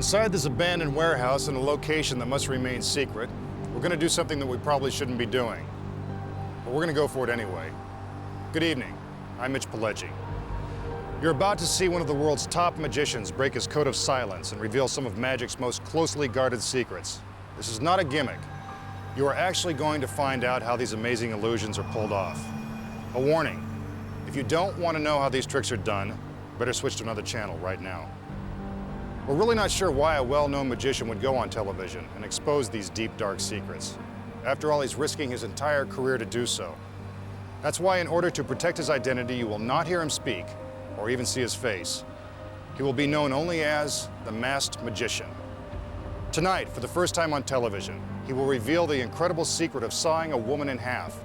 Inside this abandoned warehouse in a location that must remain secret, we're going to do something that we probably shouldn't be doing. But we're going to go for it anyway. Good evening. I'm Mitch Pileggi. You're about to see one of the world's top magicians break his code of silence and reveal some of magic's most closely guarded secrets. This is not a gimmick. You are actually going to find out how these amazing illusions are pulled off. A warning, if you don't want to know how these tricks are done, better switch to another channel right now. We're really not sure why a well-known magician would go on television and expose these deep, dark secrets. After all, he's risking his entire career to do so. That's why, in order to protect his identity, you will not hear him speak or even see his face. He will be known only as the Masked Magician. Tonight, for the first time on television, he will reveal the incredible secret of sawing a woman in half,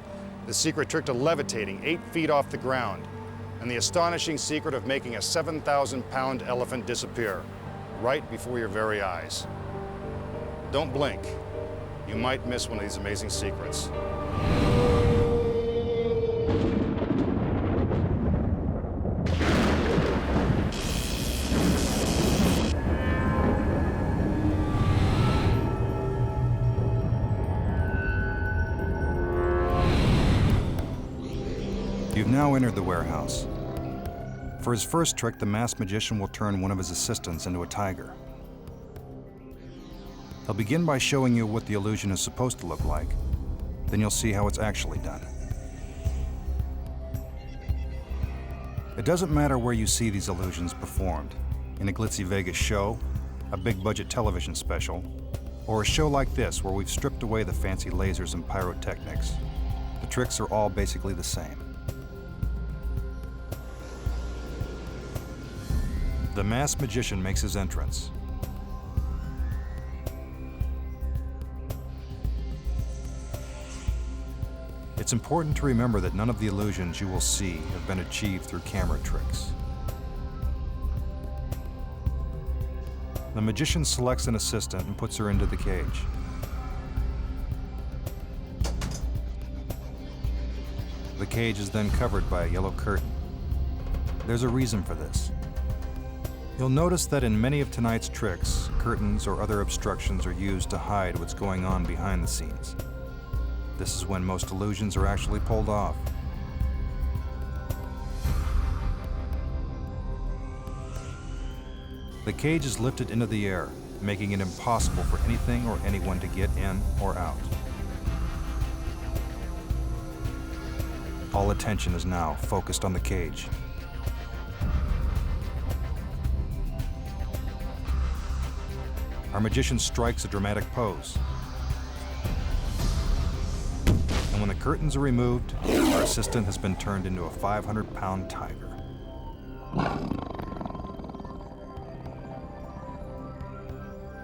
the secret trick to levitating 8 feet off the ground, and the astonishing secret of making a 7,000-pound elephant disappear right before your very eyes. Don't blink. You might miss one of these amazing secrets. You've now entered the warehouse. For his first trick, the masked magician will turn one of his assistants into a tiger. He'll begin by showing you what the illusion is supposed to look like. Then you'll see how it's actually done. It doesn't matter where you see these illusions performed, in a glitzy Vegas show, a big-budget television special, or a show like this where we've stripped away the fancy lasers and pyrotechnics. The tricks are all basically the same. The masked magician makes his entrance. It's important to remember that none of the illusions you will see have been achieved through camera tricks. The magician selects an assistant and puts her into the cage. The cage is then covered by a yellow curtain. There's a reason for this. You'll notice that in many of tonight's tricks, curtains or other obstructions are used to hide what's going on behind the scenes. This is when most illusions are actually pulled off. The cage is lifted into the air, making it impossible for anything or anyone to get in or out. All attention is now focused on the cage. Our magician strikes a dramatic pose. And when the curtains are removed, our assistant has been turned into a 500-pound tiger.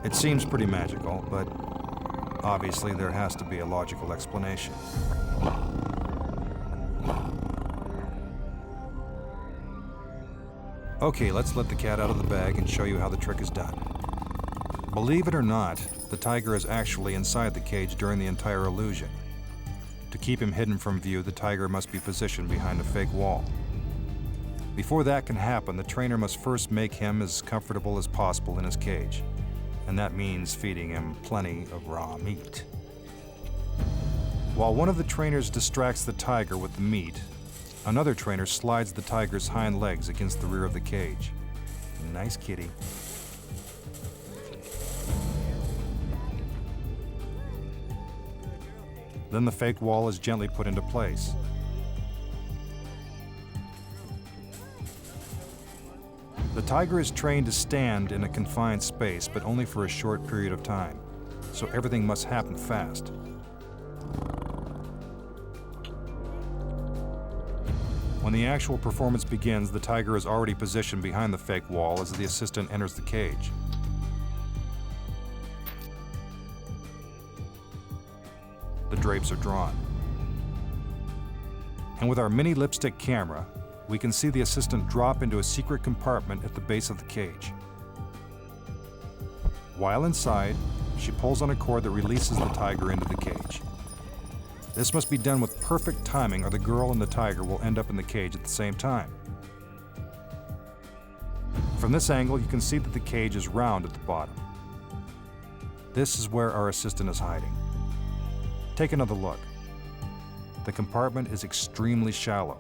It seems pretty magical, but obviously there has to be a logical explanation. Okay, let's let the cat out of the bag and show you how the trick is done. Believe it or not, the tiger is actually inside the cage during the entire illusion. To keep him hidden from view, the tiger must be positioned behind a fake wall. Before that can happen, the trainer must first make him as comfortable as possible in his cage, and that means feeding him plenty of raw meat. While one of the trainers distracts the tiger with the meat, another trainer slides the tiger's hind legs against the rear of the cage. Nice kitty. Then the fake wall is gently put into place. The tiger is trained to stand in a confined space, but only for a short period of time, so everything must happen fast. When the actual performance begins, the tiger is already positioned behind the fake wall as the assistant enters the cage. The drapes are drawn. And with our mini lipstick camera, we can see the assistant drop into a secret compartment at the base of the cage. While inside, she pulls on a cord that releases the tiger into the cage. This must be done with perfect timing or the girl and the tiger will end up in the cage at the same time. From this angle, you can see that the cage is round at the bottom. This is where our assistant is hiding. Take another look. The compartment is extremely shallow.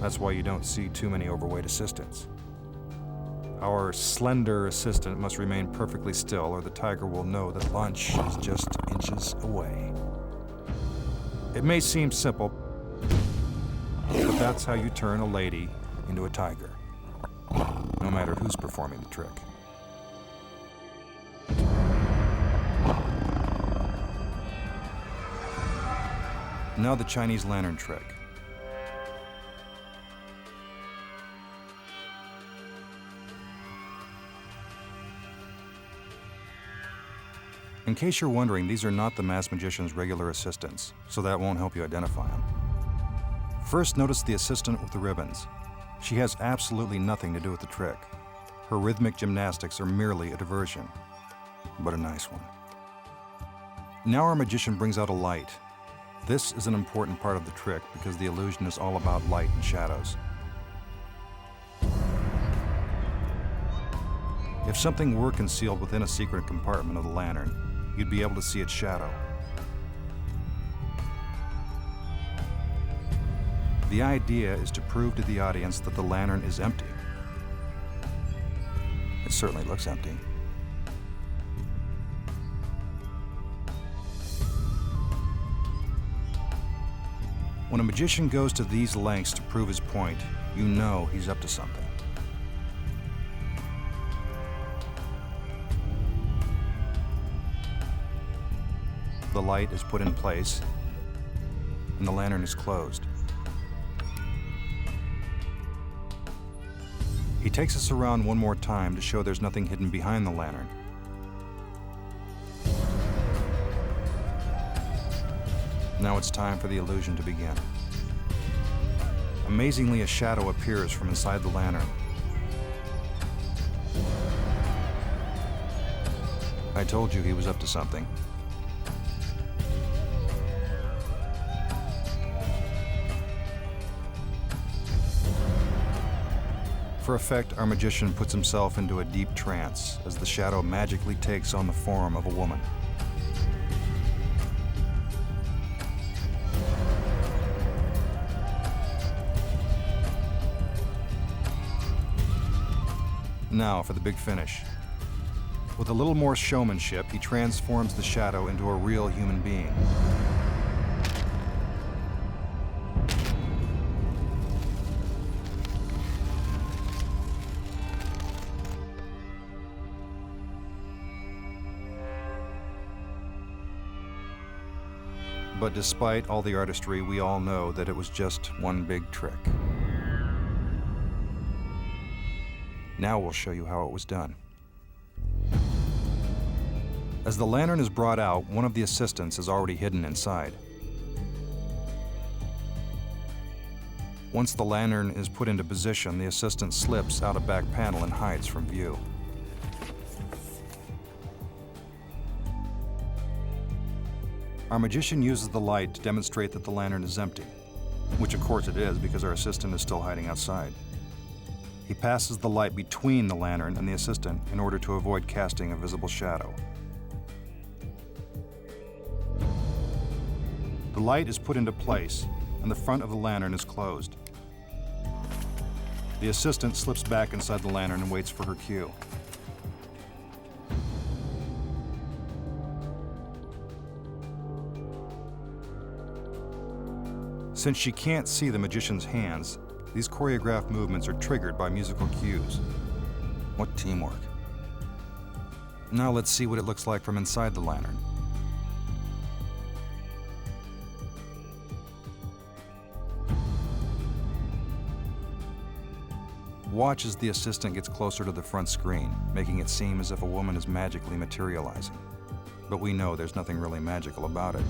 That's why you don't see too many overweight assistants. Our slender assistant must remain perfectly still, or the tiger will know that lunch is just inches away. It may seem simple, but that's how you turn a lady into a tiger, no matter who's performing the trick. Now the Chinese lantern trick. In case you're wondering, these are not the masked magician's regular assistants, so that won't help you identify them. First, notice the assistant with the ribbons. She has absolutely nothing to do with the trick. Her rhythmic gymnastics are merely a diversion, but a nice one. Now our magician brings out a light. This is an important part of the trick because the illusion is all about light and shadows. If something were concealed within a secret compartment of the lantern, you'd be able to see its shadow. The idea is to prove to the audience that the lantern is empty. It certainly looks empty. When a magician goes to these lengths to prove his point, you know he's up to something. The light is put in place, and the lantern is closed. He takes us around one more time to show there's nothing hidden behind the lantern. Now it's time for the illusion to begin. Amazingly, a shadow appears from inside the lantern. I told you he was up to something. For effect, our magician puts himself into a deep trance as the shadow magically takes on the form of a woman. Now for the big finish. With a little more showmanship, he transforms the shadow into a real human being. But despite all the artistry, we all know that it was just one big trick. Now we'll show you how it was done. As the lantern is brought out, one of the assistants is already hidden inside. Once the lantern is put into position, the assistant slips out a back panel and hides from view. Our magician uses the light to demonstrate that the lantern is empty, which of course it is because our assistant is still hiding outside. He passes the light between the lantern and the assistant in order to avoid casting a visible shadow. The light is put into place and the front of the lantern is closed. The assistant slips back inside the lantern and waits for her cue. Since she can't see the magician's hands, these choreographed movements are triggered by musical cues. What teamwork. Now let's see what it looks like from inside the lantern. Watch as the assistant gets closer to the front screen, making it seem as if a woman is magically materializing. But we know there's nothing really magical about it.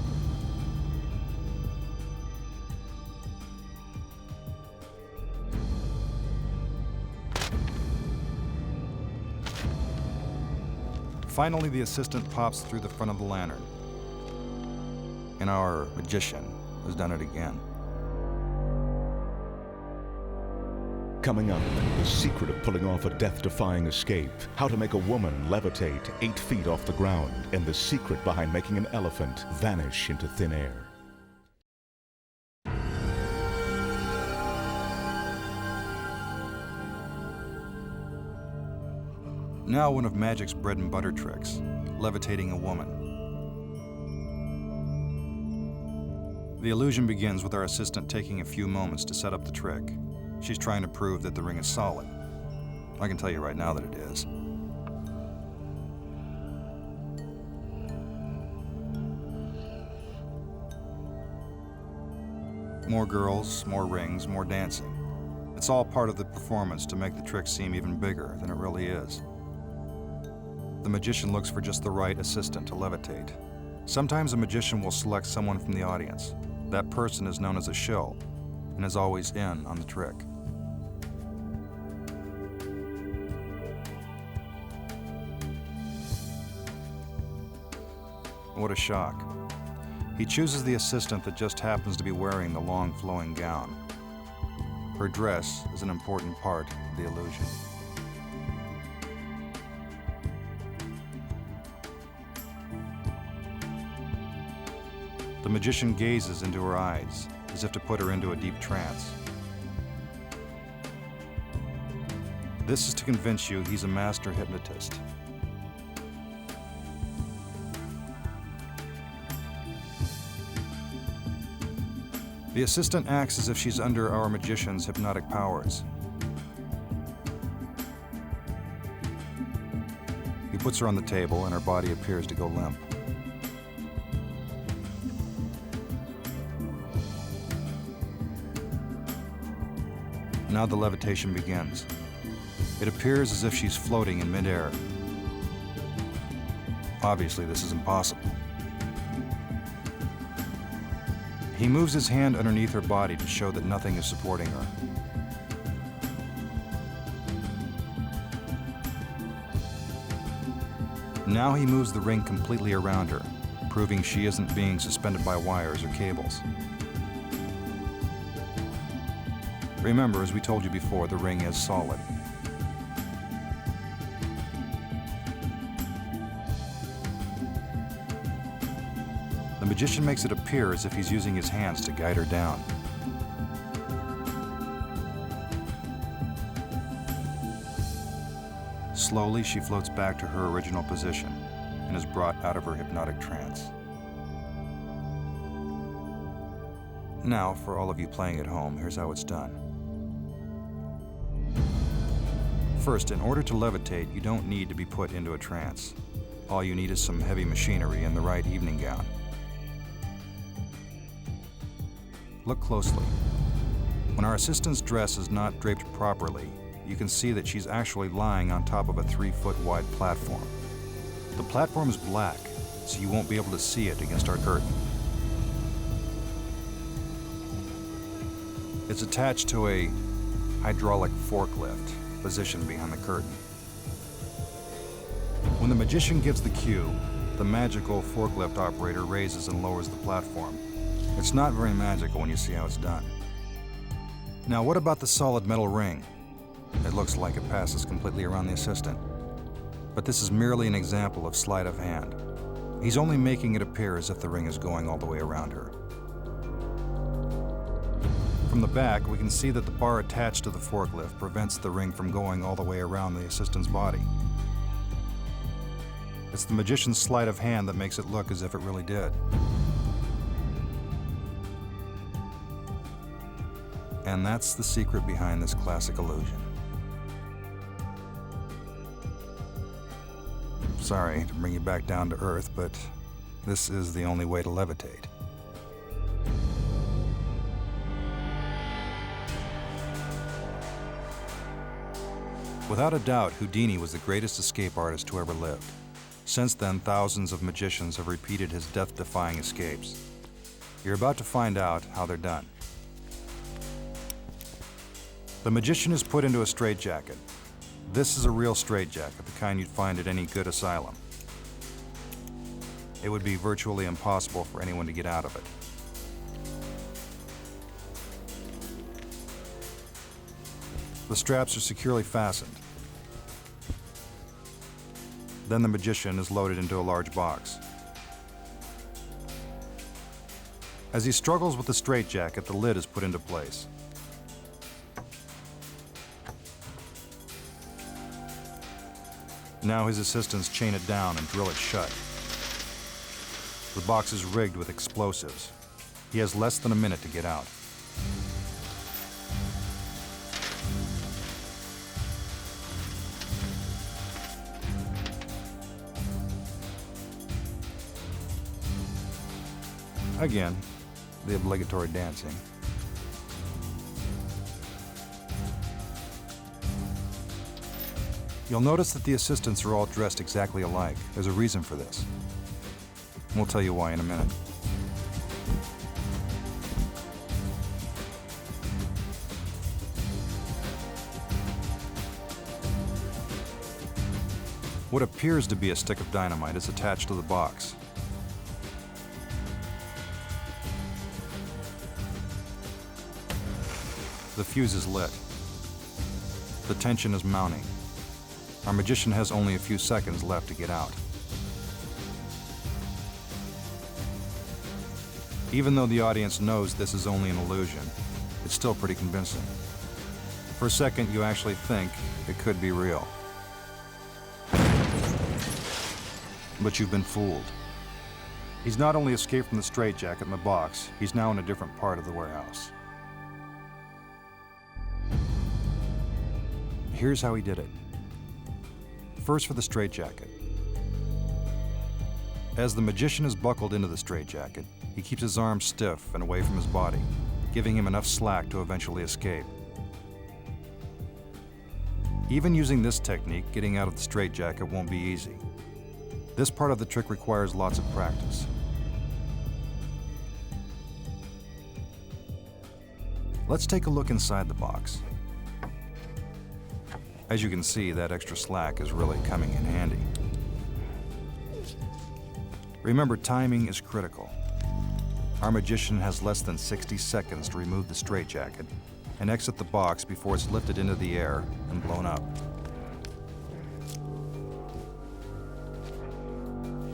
Finally, the assistant pops through the front of the lantern. And our magician has done it again. Coming up, the secret of pulling off a death-defying escape, how to make a woman levitate 8 feet off the ground, and the secret behind making an elephant vanish into thin air. Now one of magic's bread and butter tricks, levitating a woman. The illusion begins with our assistant taking a few moments to set up the trick. She's trying to prove that the ring is solid. I can tell you right now that it is. More girls, more rings, more dancing. It's all part of the performance to make the trick seem even bigger than it really is. The magician looks for just the right assistant to levitate. Sometimes a magician will select someone from the audience. That person is known as a shill and is always in on the trick. What a shock. He chooses the assistant that just happens to be wearing the long flowing gown. Her dress is an important part of the illusion. The magician gazes into her eyes, as if to put her into a deep trance. This is to convince you he's a master hypnotist. The assistant acts as if she's under our magician's hypnotic powers. He puts her on the table and her body appears to go limp. Now the levitation begins. It appears as if she's floating in midair. Obviously, this is impossible. He moves his hand underneath her body to show that nothing is supporting her. Now he moves the ring completely around her, proving she isn't being suspended by wires or cables. Remember, as we told you before, the ring is solid. The magician makes it appear as if he's using his hands to guide her down. Slowly, she floats back to her original position and is brought out of her hypnotic trance. Now, for all of you playing at home, here's how it's done. First, in order to levitate, you don't need to be put into a trance. All you need is some heavy machinery and the right evening gown. Look closely. When our assistant's dress is not draped properly, you can see that she's actually lying on top of a 3-foot wide platform. The platform is black, so you won't be able to see it against our curtain. It's attached to a hydraulic forklift positioned behind the curtain. When the magician gives the cue, the magical forklift operator raises and lowers the platform. It's not very magical when you see how it's done. Now, what about the solid metal ring? It looks like it passes completely around the assistant. But this is merely an example of sleight of hand. He's only making it appear as if the ring is going all the way around her. From the back, we can see that the bar attached to the forklift prevents the ring from going all the way around the assistant's body. It's the magician's sleight of hand that makes it look as if it really did. And that's the secret behind this classic illusion. Sorry to bring you back down to earth, but this is the only way to levitate. Without a doubt, Houdini was the greatest escape artist who ever lived. Since then, thousands of magicians have repeated his death-defying escapes. You're about to find out how they're done. The magician is put into a straitjacket. This is a real straitjacket, the kind you'd find at any good asylum. It would be virtually impossible for anyone to get out of it. The straps are securely fastened. Then the magician is loaded into a large box. As he struggles with the straitjacket, the lid is put into place. Now his assistants chain it down and drill it shut. The box is rigged with explosives. He has less than a minute to get out. Again, the obligatory dancing. You'll notice that the assistants are all dressed exactly alike. There's a reason for this. We'll tell you why in a minute. What appears to be a stick of dynamite is attached to the box. The fuse is lit. The tension is mounting. Our magician has only a few seconds left to get out. Even though the audience knows this is only an illusion, it's still pretty convincing. For a second, you actually think it could be real. But you've been fooled. He's not only escaped from the straitjacket in the box, he's now in a different part of the warehouse. Here's how he did it. First, for the straitjacket. As the magician is buckled into the straitjacket, he keeps his arms stiff and away from his body, giving him enough slack to eventually escape. Even using this technique, getting out of the straitjacket won't be easy. This part of the trick requires lots of practice. Let's take a look inside the box. As you can see, that extra slack is really coming in handy. Remember, timing is critical. Our magician has less than 60 seconds to remove the straitjacket and exit the box before it's lifted into the air and blown up.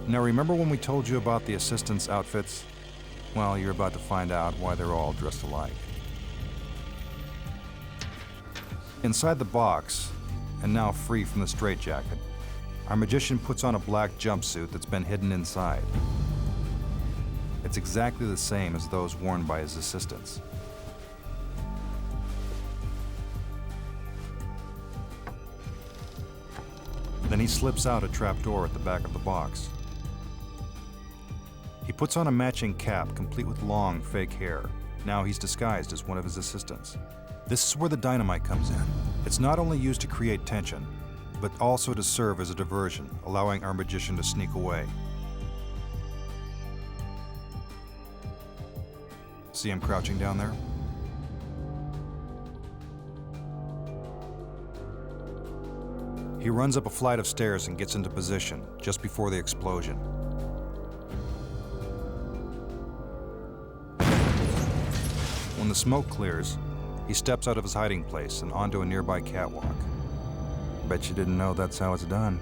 Now, remember when we told you about the assistants' outfits? Well, you're about to find out why they're all dressed alike. Inside the box, and now free from the straitjacket, our magician puts on a black jumpsuit that's been hidden inside. It's exactly the same as those worn by his assistants. Then he slips out a trapdoor at the back of the box. He puts on a matching cap complete with long, fake hair. Now he's disguised as one of his assistants. This is where the dynamite comes in. It's not only used to create tension, but also to serve as a diversion, allowing our magician to sneak away. See him crouching down there? He runs up a flight of stairs and gets into position just before the explosion. When the smoke clears, he steps out of his hiding place and onto a nearby catwalk. Bet you didn't know that's how it's done.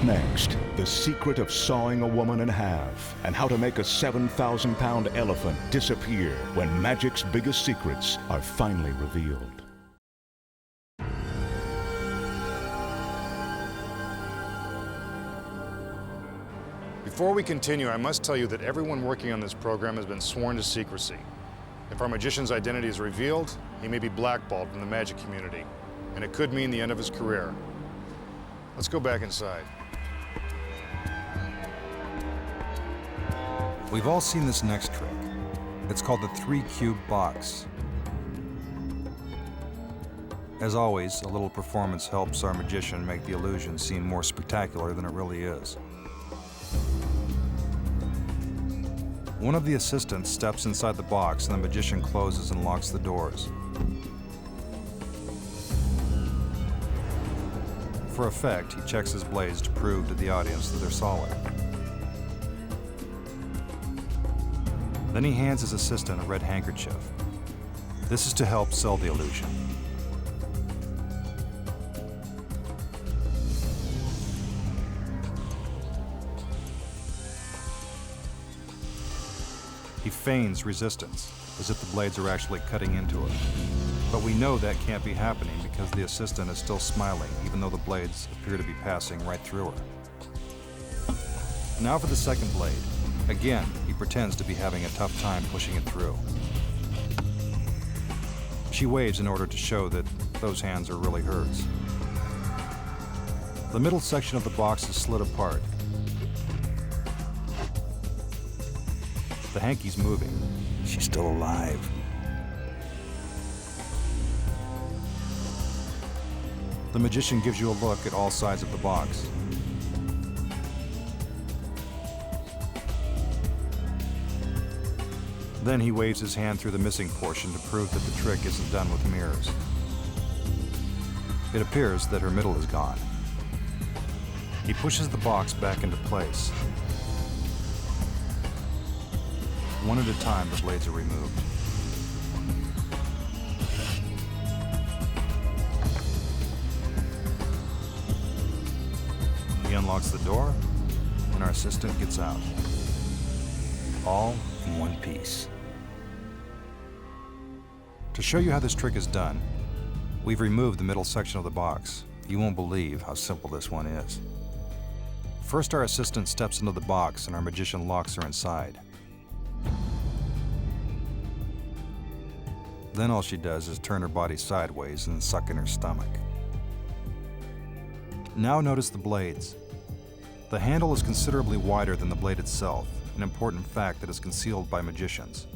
Next, the secret of sawing a woman in half and how to make a 7,000-pound elephant disappear when magic's biggest secrets are finally revealed. Before we continue, I must tell you that everyone working on this program has been sworn to secrecy. If our magician's identity is revealed, he may be blackballed from the magic community, and it could mean the end of his career. Let's go back inside. We've all seen this next trick. It's called the 3-cube box. As always, a little performance helps our magician make the illusion seem more spectacular than it really is. One of the assistants steps inside the box and the magician closes and locks the doors. For effect, he checks his blades to prove to the audience that they're solid. Then he hands his assistant a red handkerchief. This is to help sell the illusion. He feigns resistance, as if the blades are actually cutting into it. But we know that can't be happening because the assistant is still smiling, even though the blades appear to be passing right through her. Now for the second blade. Again, he pretends to be having a tough time pushing it through. She waves in order to show that those hands are really hers. The middle section of the box is slid apart. The hanky's moving. She's still alive. The magician gives you a look at all sides of the box. Then he waves his hand through the missing portion to prove that the trick isn't done with mirrors. It appears that her middle is gone. He pushes the box back into place. One at a time, the blades are removed. He unlocks the door, and our assistant gets out. All in one piece. To show you how this trick is done, we've removed the middle section of the box. You won't believe how simple this one is. First, our assistant steps into the box, and our magician locks her inside. Then all she does is turn her body sideways and suck in her stomach. Now notice the blades. The handle is considerably wider than the blade itself, an important fact that is concealed by magicians.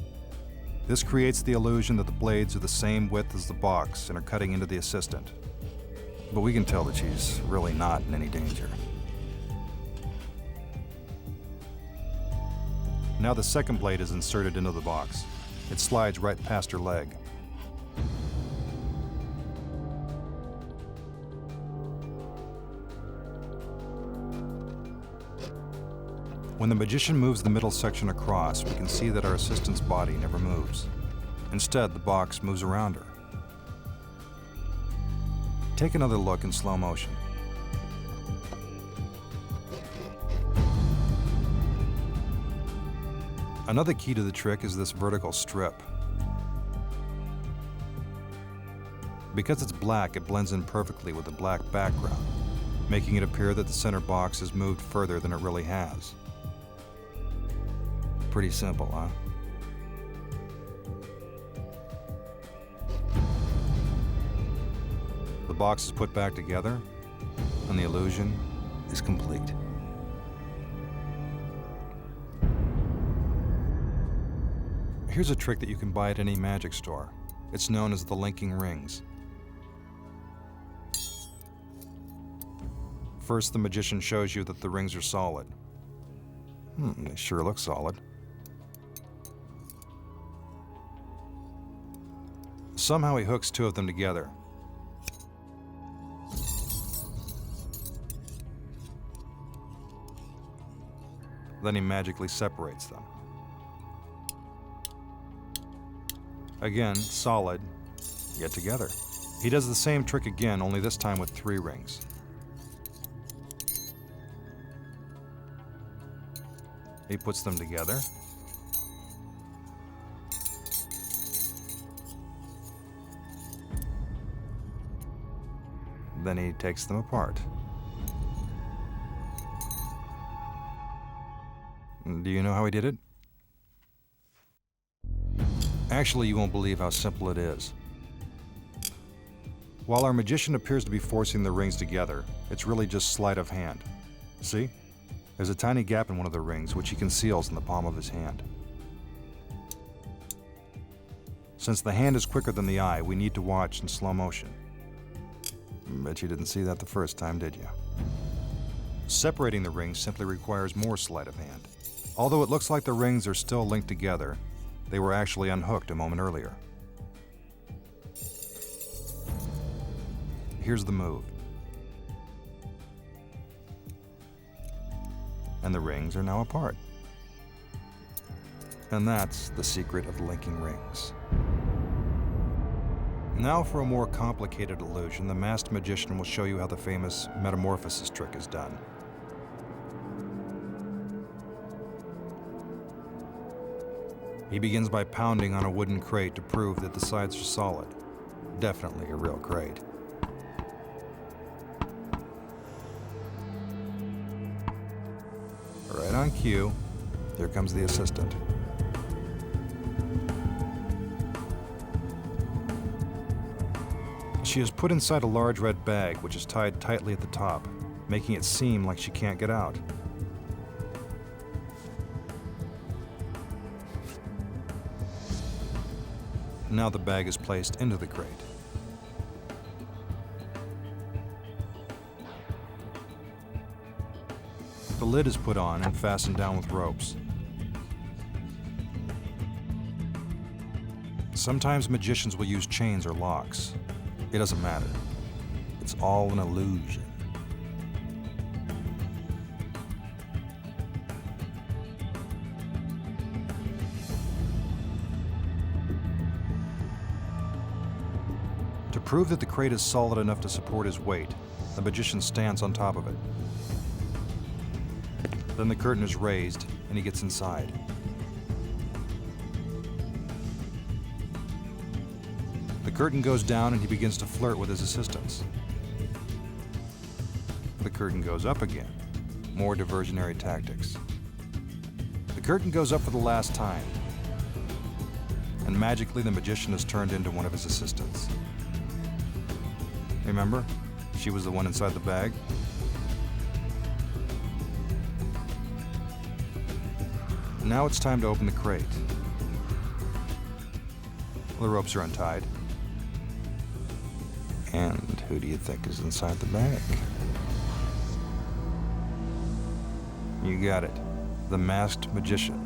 This creates the illusion that the blades are the same width as the box and are cutting into the assistant. But we can tell that she's really not in any danger. Now the second blade is inserted into the box. It slides right past her leg. When the magician moves the middle section across, we can see that our assistant's body never moves. Instead, the box moves around her. Take another look in slow motion. Another key to the trick is this vertical strip. Because it's black, it blends in perfectly with the black background, making it appear that the center box has moved further than it really has. Pretty simple, huh? The box is put back together, and the illusion is complete. Here's a trick that you can buy at any magic store. It's known as the linking rings. First, the magician shows you that the rings are solid. They sure look solid. Somehow he hooks two of them together. Then he magically separates them. Again, solid, yet together. He does the same trick again, only this time with 3 rings. He puts them together. Then he takes them apart. Do you know how he did it? Actually, you won't believe how simple it is. While our magician appears to be forcing the rings together, it's really just sleight of hand. See? There's a tiny gap in one of the rings, which he conceals in the palm of his hand. Since the hand is quicker than the eye, we need to watch in slow motion. Bet you didn't see that the first time, did you? Separating the rings simply requires more sleight of hand. Although it looks like the rings are still linked together, they were actually unhooked a moment earlier. Here's the move. And the rings are now apart. And that's the secret of linking rings. Now for a more complicated illusion, the masked magician will show you how the famous Metamorphosis trick is done. He begins by pounding on a wooden crate to prove that the sides are solid. Definitely a real crate. Right on cue, here comes the assistant. She is put inside a large red bag, which is tied tightly at the top, making it seem like she can't get out. Now the bag is placed into the crate. The lid is put on and fastened down with ropes. Sometimes magicians will use chains or locks. It doesn't matter. It's all an illusion. To prove that the crate is solid enough to support his weight, the magician stands on top of it. Then the curtain is raised and he gets inside. The curtain goes down and he begins to flirt with his assistants. The curtain goes up again. More diversionary tactics. The curtain goes up for the last time. And magically the magician is turned into one of his assistants. Remember? She was the one inside the bag. Now it's time to open the crate. The ropes are untied. And who do you think is inside the bag? You got it. The masked magician.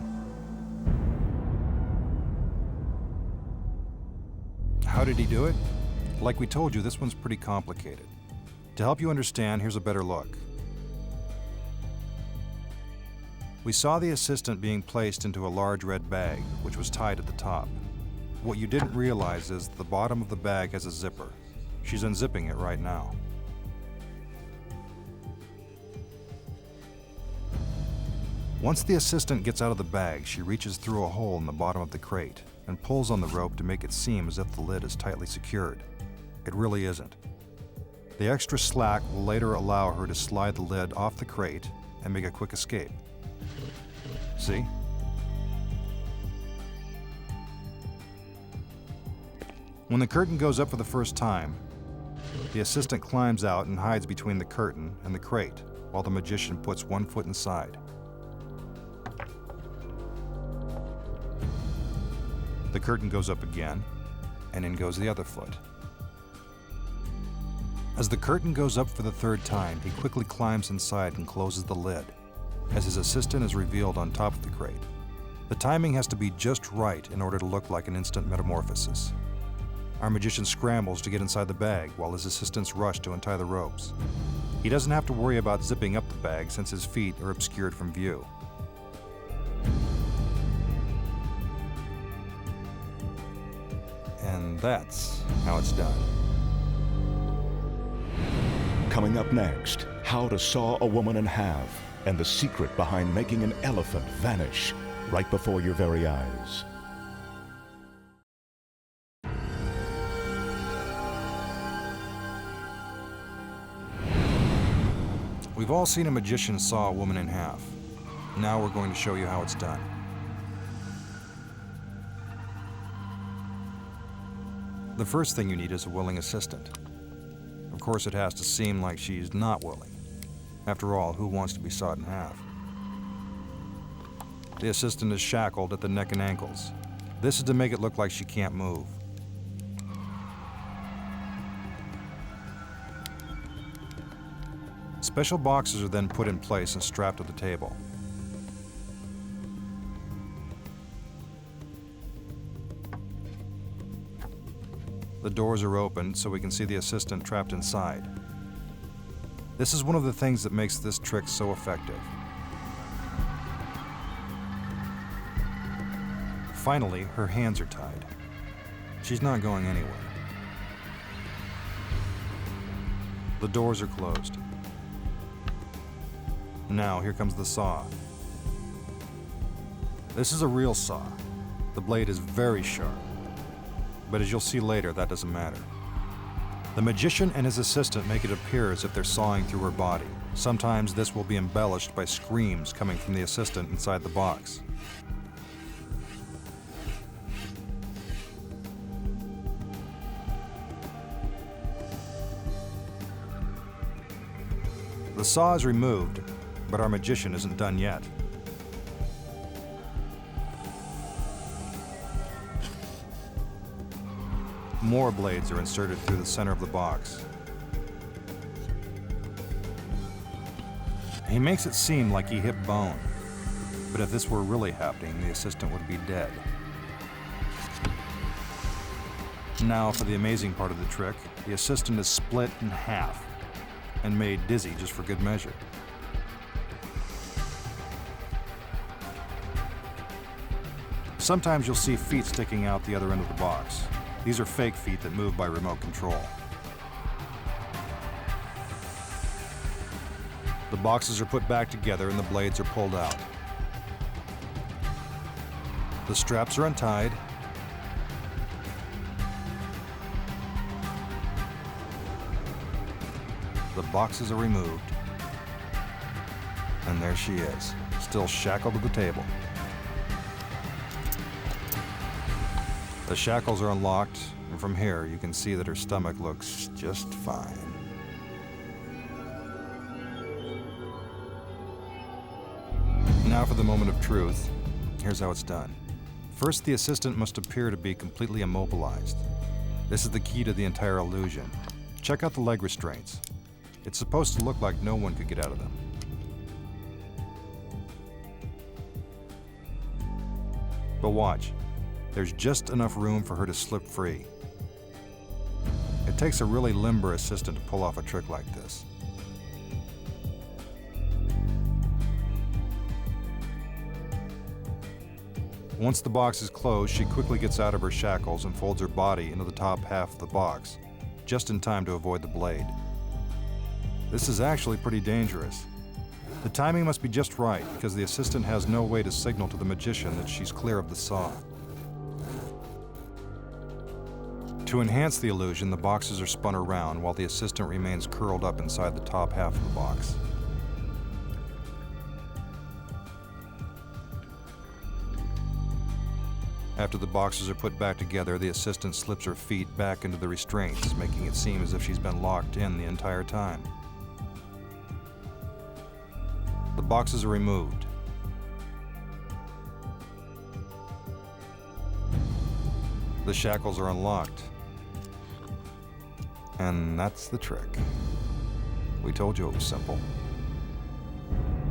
How did he do it? Like we told you, this one's pretty complicated. To help you understand, here's a better look. We saw the assistant being placed into a large red bag, which was tied at the top. What you didn't realize is the bottom of the bag has a zipper. She's unzipping it right now. Once the assistant gets out of the bag, she reaches through a hole in the bottom of the crate and pulls on the rope to make it seem as if the lid is tightly secured. It really isn't. The extra slack will later allow her to slide the lid off the crate and make a quick escape. See? When the curtain goes up for the first time, the assistant climbs out and hides between the curtain and the crate, while the magician puts one foot inside. The curtain goes up again, and in goes the other foot. As the curtain goes up for the third time, he quickly climbs inside and closes the lid, as his assistant is revealed on top of the crate. The timing has to be just right in order to look like an instant metamorphosis. Our magician scrambles to get inside the bag while his assistants rush to untie the ropes. He doesn't have to worry about zipping up the bag since his feet are obscured from view. And that's how it's done. Coming up next, how to saw a woman in half and the secret behind making an elephant vanish right before your very eyes. We've all seen a magician saw a woman in half. Now we're going to show you how it's done. The first thing you need is a willing assistant. Of course, it has to seem like she's not willing. After all, who wants to be sawed in half? The assistant is shackled at the neck and ankles. This is to make it look like she can't move. Special boxes are then put in place and strapped to the table. The doors are opened so we can see the assistant trapped inside. This is one of the things that makes this trick so effective. Finally, her hands are tied. She's not going anywhere. The doors are closed. Now, here comes the saw. This is a real saw. The blade is very sharp. But as you'll see later, that doesn't matter. The magician and his assistant make it appear as if they're sawing through her body. Sometimes this will be embellished by screams coming from the assistant inside the box. The saw is removed, but our magician isn't done yet. More blades are inserted through the center of the box. He makes it seem like he hit bone, but if this were really happening, the assistant would be dead. Now for the amazing part of the trick, the assistant is split in half and made dizzy just for good measure. Sometimes you'll see feet sticking out the other end of the box. These are fake feet that move by remote control. The boxes are put back together and the blades are pulled out. The straps are untied. The boxes are removed. And there she is, still shackled to the table. The shackles are unlocked, and from here you can see that her stomach looks just fine. Now for the moment of truth. Here's how it's done. First, the assistant must appear to be completely immobilized. This is the key to the entire illusion. Check out the leg restraints. It's supposed to look like no one could get out of them. But watch. There's just enough room for her to slip free. It takes a really limber assistant to pull off a trick like this. Once the box is closed, she quickly gets out of her shackles and folds her body into the top half of the box, just in time to avoid the blade. This is actually pretty dangerous. The timing must be just right because the assistant has no way to signal to the magician that she's clear of the saw. To enhance the illusion, the boxes are spun around while the assistant remains curled up inside the top half of the box. After the boxes are put back together, the assistant slips her feet back into the restraints, making it seem as if she's been locked in the entire time. The boxes are removed. The shackles are unlocked. And that's the trick. We told you it was simple.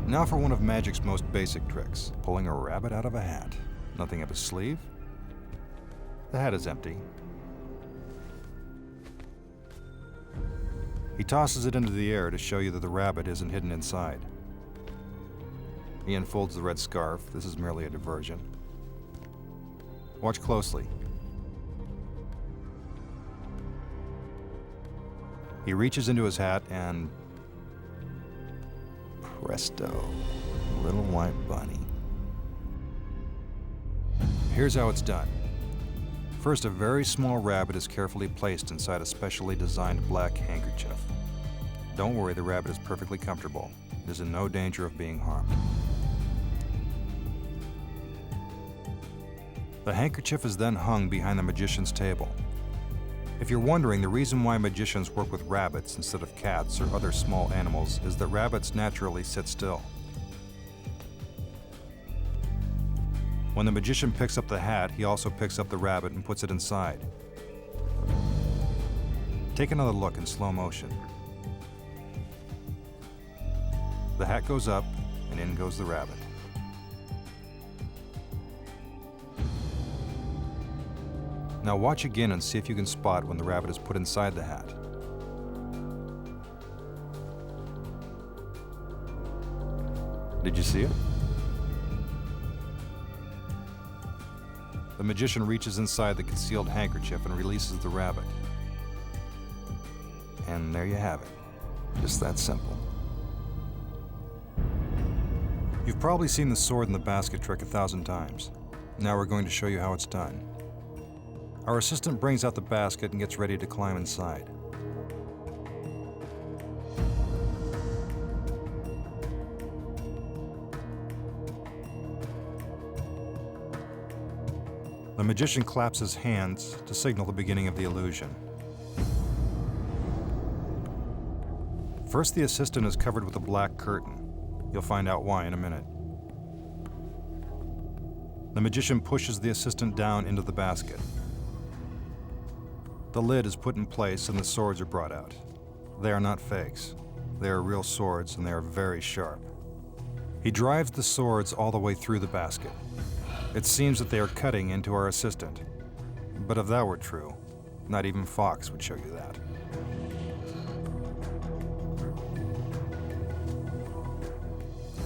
Now for one of magic's most basic tricks, pulling a rabbit out of a hat. Nothing up his sleeve. The hat is empty. He tosses it into the air to show you that the rabbit isn't hidden inside. He unfolds the red scarf. This is merely a diversion. Watch closely. He reaches into his hat and presto, little white bunny. Here's how it's done. First, a very small rabbit is carefully placed inside a specially designed black handkerchief. Don't worry, the rabbit is perfectly comfortable. It is in no danger of being harmed. The handkerchief is then hung behind the magician's table. If you're wondering, the reason why magicians work with rabbits instead of cats or other small animals is that rabbits naturally sit still. When the magician picks up the hat, he also picks up the rabbit and puts it inside. Take another look in slow motion. The hat goes up, and in goes the rabbit. Now watch again and see if you can spot when the rabbit is put inside the hat. Did you see it? The magician reaches inside the concealed handkerchief and releases the rabbit. And there you have it. Just that simple. You've probably seen the sword in the basket trick 1,000 times. Now we're going to show you how it's done. Our assistant brings out the basket and gets ready to climb inside. The magician claps his hands to signal the beginning of the illusion. First, the assistant is covered with a black curtain. You'll find out why in a minute. The magician pushes the assistant down into the basket. The lid is put in place and the swords are brought out. They are not fakes. They are real swords and they are very sharp. He drives the swords all the way through the basket. It seems that they are cutting into our assistant. But if that were true, not even Fox would show you that.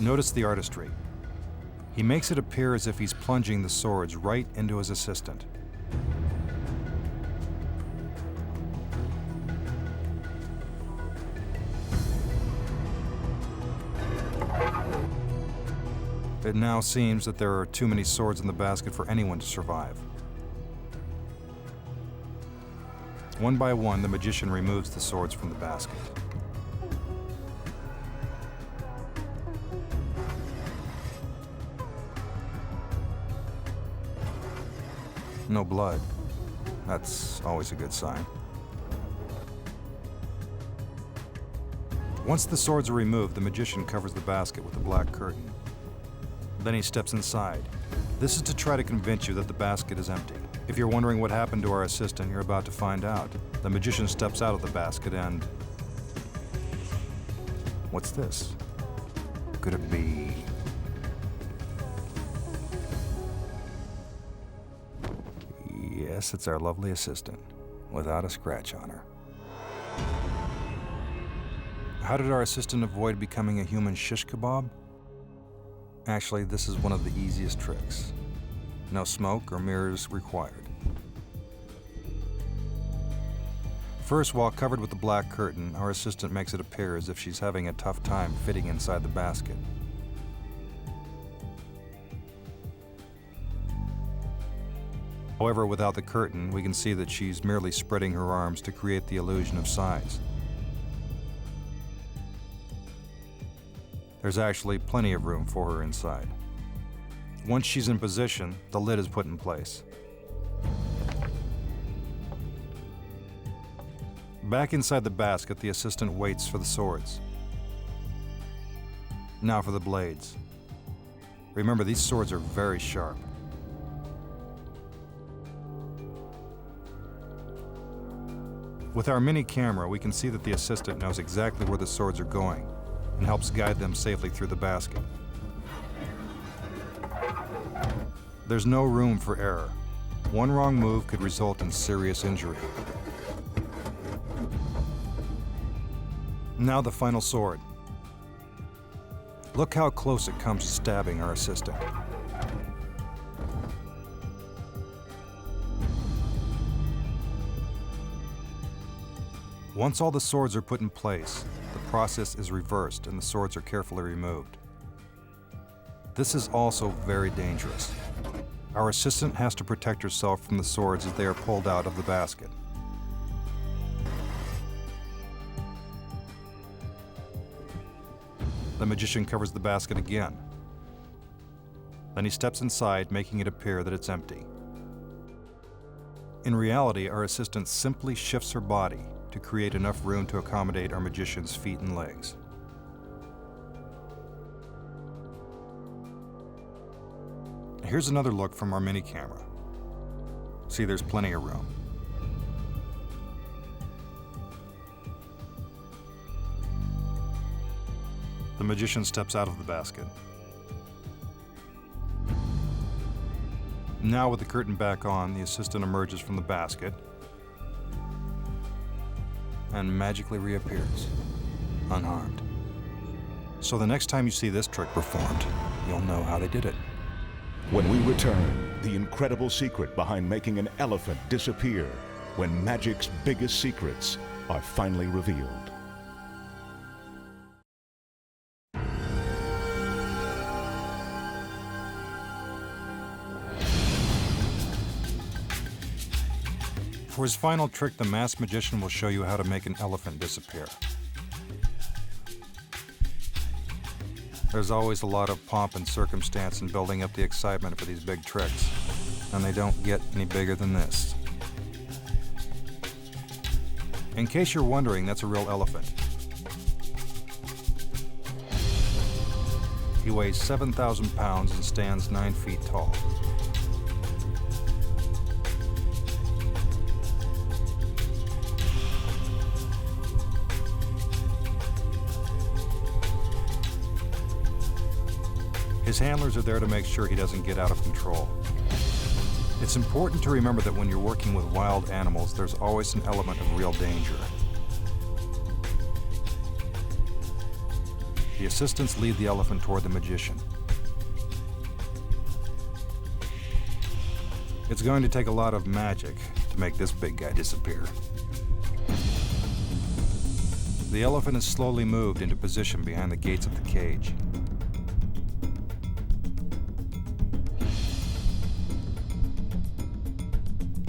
Notice the artistry. He makes it appear as if he's plunging the swords right into his assistant. It now seems that there are too many swords in the basket for anyone to survive. One by one, the magician removes the swords from the basket. No blood. That's always a good sign. Once the swords are removed, the magician covers the basket with a black curtain. Then he steps inside. This is to try to convince you that the basket is empty. If you're wondering what happened to our assistant, you're about to find out. The magician steps out of the basket and... what's this? Could it be... Yes, it's our lovely assistant, without a scratch on her. How did our assistant avoid becoming a human shish kebab? Actually, this is one of the easiest tricks. No smoke or mirrors required. First, while covered with the black curtain, our assistant makes it appear as if she's having a tough time fitting inside the basket. However, without the curtain, we can see that she's merely spreading her arms to create the illusion of size. There's actually plenty of room for her inside. Once she's in position, the lid is put in place. Back inside the basket, the assistant waits for the swords. Now for the blades. Remember, these swords are very sharp. With our mini camera, we can see that the assistant knows exactly where the swords are going and helps guide them safely through the basket. There's no room for error. One wrong move could result in serious injury. Now the final sword. Look how close it comes to stabbing our assistant. Once all the swords are put in place, the process is reversed and the swords are carefully removed. This is also very dangerous. Our assistant has to protect herself from the swords as they are pulled out of the basket. The magician covers the basket again. Then he steps inside, making it appear that it's empty. In reality, our assistant simply shifts her body to create enough room to accommodate our magician's feet and legs. Here's another look from our mini camera. See, there's plenty of room. The magician steps out of the basket. Now, with the curtain back on, the assistant emerges from the basket and magically reappears, unharmed. So the next time you see this trick performed, you'll know how they did it. When we return, the incredible secret behind making an elephant disappear when magic's biggest secrets are finally revealed. For his final trick, the masked magician will show you how to make an elephant disappear. There's always a lot of pomp and circumstance in building up the excitement for these big tricks, and they don't get any bigger than this. In case you're wondering, that's a real elephant. He weighs 7,000 pounds and stands 9 feet tall. His handlers are there to make sure he doesn't get out of control. It's important to remember that when you're working with wild animals, there's always an element of real danger. The assistants lead the elephant toward the magician. It's going to take a lot of magic to make this big guy disappear. The elephant is slowly moved into position behind the gates of the cage.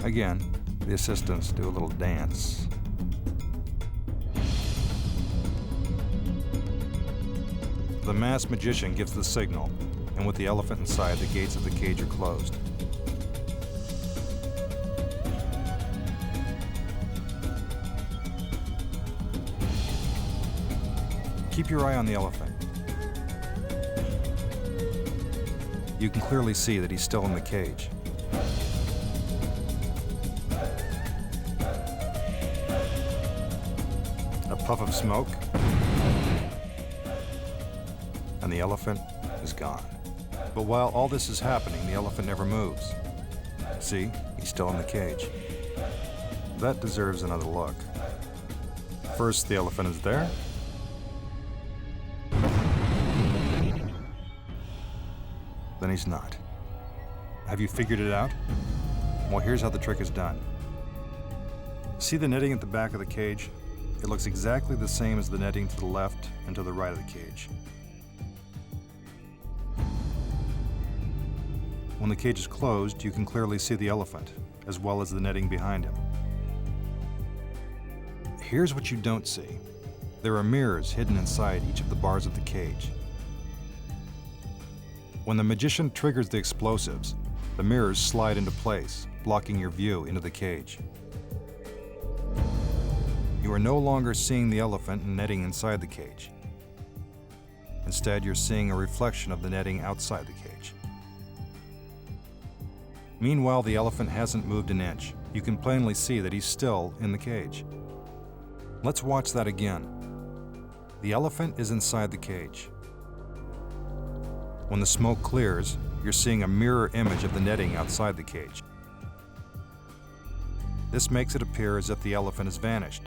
Again, the assistants do a little dance. The masked magician gives the signal, and with the elephant inside, the gates of the cage are closed. Keep your eye on the elephant. You can clearly see that he's still in the cage. A puff of smoke, and the elephant is gone. But while all this is happening, the elephant never moves. See, he's still in the cage. That deserves another look. First, the elephant is there. Then he's not. Have you figured it out? Well, here's how the trick is done. See the netting at the back of the cage? It looks exactly the same as the netting to the left and to the right of the cage. When the cage is closed, you can clearly see the elephant, as well as the netting behind him. Here's what you don't see. There are mirrors hidden inside each of the bars of the cage. When the magician triggers the explosives, the mirrors slide into place, blocking your view into the cage. You are no longer seeing the elephant and netting inside the cage. Instead, you're seeing a reflection of the netting outside the cage. Meanwhile, the elephant hasn't moved an inch. You can plainly see that he's still in the cage. Let's watch that again. The elephant is inside the cage. When the smoke clears, you're seeing a mirror image of the netting outside the cage. This makes it appear as if the elephant has vanished.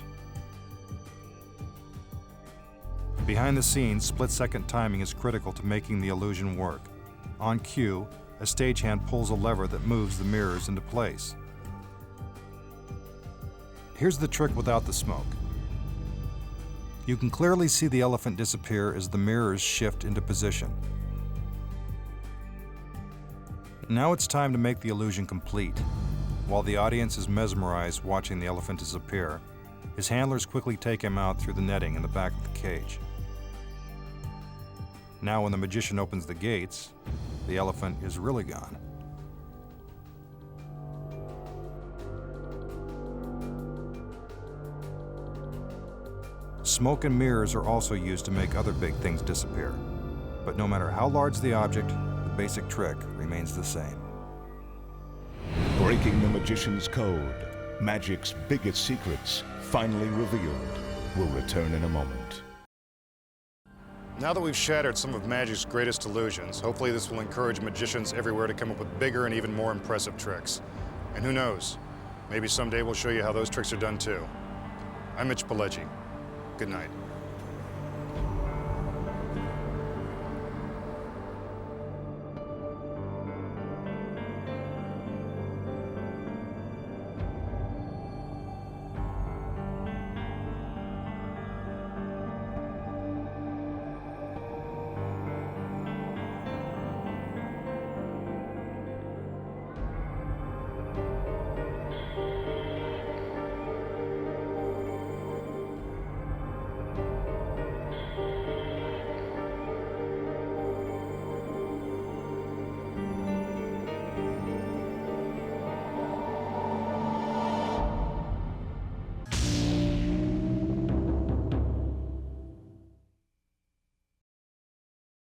Behind the scenes, split-second timing is critical to making the illusion work. On cue, a stagehand pulls a lever that moves the mirrors into place. Here's the trick without the smoke. You can clearly see the elephant disappear as the mirrors shift into position. Now it's time to make the illusion complete. While the audience is mesmerized watching the elephant disappear, his handlers quickly take him out through the netting in the back of the cage. Now when the magician opens the gates, the elephant is really gone. Smoke and mirrors are also used to make other big things disappear. But no matter how large the object, the basic trick remains the same. Breaking the magician's code, magic's biggest secrets, finally revealed, will return in a moment. Now that we've shattered some of magic's greatest illusions, hopefully this will encourage magicians everywhere to come up with bigger and even more impressive tricks. And who knows, maybe someday we'll show you how those tricks are done too. I'm Mitch Pileggi. Good night.